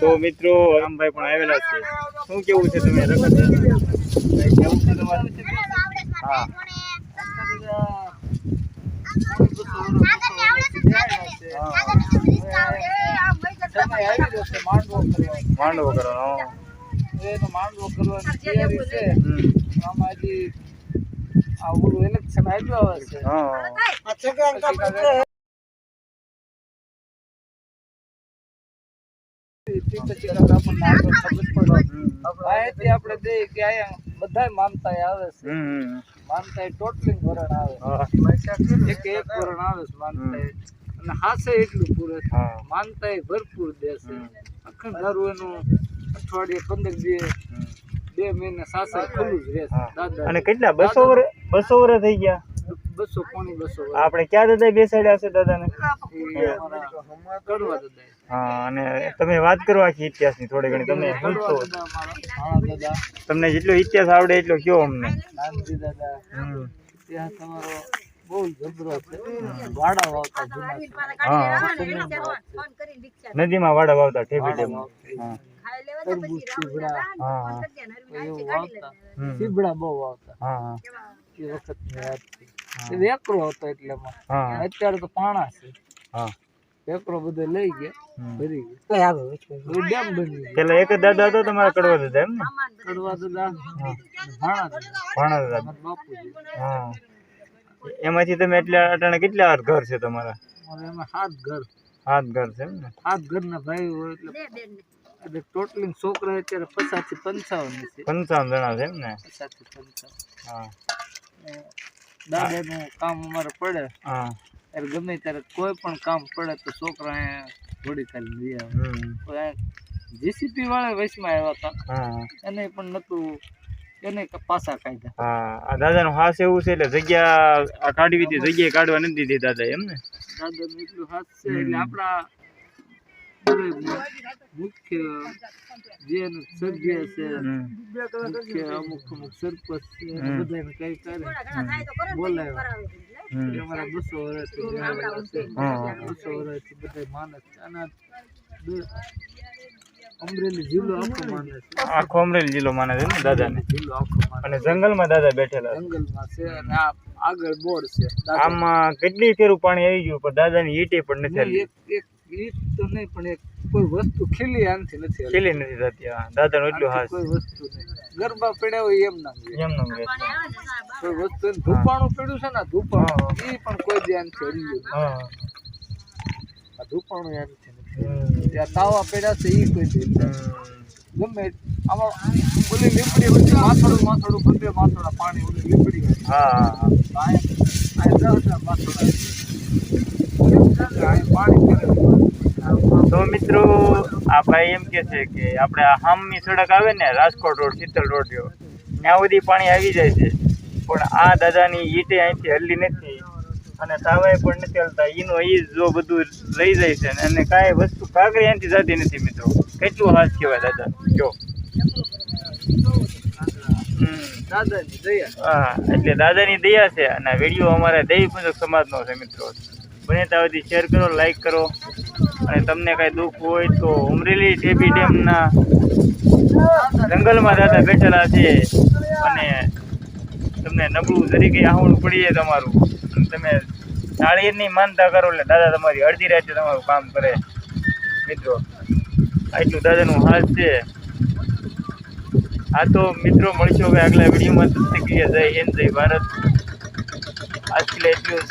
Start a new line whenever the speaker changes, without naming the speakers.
તો મિત્રો રામભાઈ પણ આવેલા છે. શું કેવું છે તમે રખડતા કેવું છે તમારું? હા માંડવો કરવાનો
માંડવો કરવાની તૈયારી છે. આમાં હજી આ ઓલું ઇલેક્શન આવ્યું આવે છે. આપણે દઈએ કે અહીંયા બધા માનતા આવે છે. માનતા ટોટલી વરણ આવે એક વરણ આવે છે માનતા અને હાસે એટલું પૂરે માનતા ભરપૂર દેશે. અખંડ ધારું એનું અઠવાડિયે 15 દિવસ 2 મહિના સાસર ખુલ્લું જ રહેશે. દાદા અને
કેટલા 200 વર્ષ થઈ ગયા?
200 પોણી 200.
આપણે ક્યાં દાદા બેસાડ્યા છે દાદાને?
કડવા દાદા.
હા અને તમે વાત કરો આખી ઇતિહાસની થોડી ઘણી. તમે તમને જેટલો ઇતિહાસ આવડે એટલો કયો અમને.
નાનજી દાદા ઇતિહાસ તમારો બહુ જબરો છે. વાડા વાવતા જૂના
નદીમાં વાડા વાવતા ઠેબી ઠેબ.
સીબડા બહુ વાવતા એ વખત વેકરો હતો એટલે અત્યારે તો પાણા છે. વેકરો બધો લઈ ગયા ભરી ગયા ડેમ બની ગયા.
પેલા એક જ દાદા હતો તમારા કડવા દાદા એમ ને?
કડવા દાદા
ભાણા દાદા
બાપુજી.
હા એમાંથી તમે એટલે અટાણે કેટલા ઘર છે તમારા?
એમાં 7 ઘર.
7 ઘર છે એમ ને?
7 ઘરના ભાઈ હોય એટલે ટોટલી છોકરા અત્યારે 50 થી 55 છે.
55 જણા છે એમ ને?
50 થી 55.
હા
દાદાનું કામ અમારે પડે
હા
ત્યારે ગમે ત્યારે કોઈ પણ કામ પડે તો છોકરા ઘોડી ખાલી લઈ આવે. જીસીપી વાળા વયસમાં આવ્યા હતા એને પણ નતું એને પાછા કાઢ્યા.
હા આ દાદાનો હાસ એવું છે એટલે જગ્યા કાઢવી હતી, જગ્યાએ કાઢવા નથી દીધી દાદા એમ ને?
દાદાનું એટલું હાથ છે એટલે આપણા મુખ્ય જે સભ્ય છે મુખ્ય અમુક સરપંચ છે બધાને કઈ કરે બોલાવ્યા. અમારા 200 વર્ષથી 200 વર્ષથી બધા માને છે. અને અમરેલી જિલ્લો આખો માને છે.
આખો અમરેલી જિલ્લો માને છે ને દાદાને?
જિલ્લો આખો માને.
અને જંગલમાં દાદા બેઠેલા?
જંગલમાં છે અને આ આગળ બોર્ડ છે.
આમાં કેટલી ફેરું પાણી આવી ગયું પણ દાદાની ઈટે પણ નથી આવી.
એક ઈટ તો નહીં પણ એક કોઈ વસ્તુ ખીલી આનથી નથી
ખીલી નથી થતી. દાદાનું એટલું હાસ.
કોઈ વસ્તુ નહીં. ગરબા પડ્યા હોય એમ ના કોઈ વસ્તુ ધૂપાણું પડ્યું છે ને ધૂપાણું એ પણ કોઈ ધ્યાન છે ધૂપાણું યાદ છે ત્યાં તાવા પડ્યા છે એ કોઈ ધ્યાન ગમે આમાં ઓલી લીપડી બધી માથોડું બધે માથોડા પાણી ઓલી લીપડી
તો મિત્રો આ ભાઈ એમ કે છે કે આપણે આ હામની સડક આવે ને રાજકોટ રોડ શીતલ રોડ ત્યાં સુધી પાણી આવી જાય છે પણ આ દાદાની ઈટે અહીંથી હલ્લી નથી અને તાવાય પણ નથી હલતા. એનો એ જો બધું લઈ જાય છે અને કાંઈ વસ્તુ કાંકરી અહીંથી જતી નથી મિત્રો. કેટલું હાથ કહેવાય દાદા જો.
દાદાની દયા.
હા એટલે દાદાની દયા છે અને વિડીયો અમારા દૈવી પૂજક સમાજનો છે મિત્રો. બને ત્યાં સુધી શેર કરો, લાઈક કરો અને તમને કાંઈ દુઃખ હોય તો અમરેલી ઠેબી ડેમના જંગલમાં દાદા બેઠેલા છે અને તમને નબળું તરીકે આવડું પડી જાય તમારું અને તમે નાળિયેરની માનતા કરો એટલે દાદા તમારી અડધી રાતે તમારું કામ કરે મિત્રો. આટલું દાદાનું હાથ છે. હા તો મિત્રો મળીશું હવે આગલા વિડીયોમાં. જય હિન્દ, જય ભારત. આજથી એટલું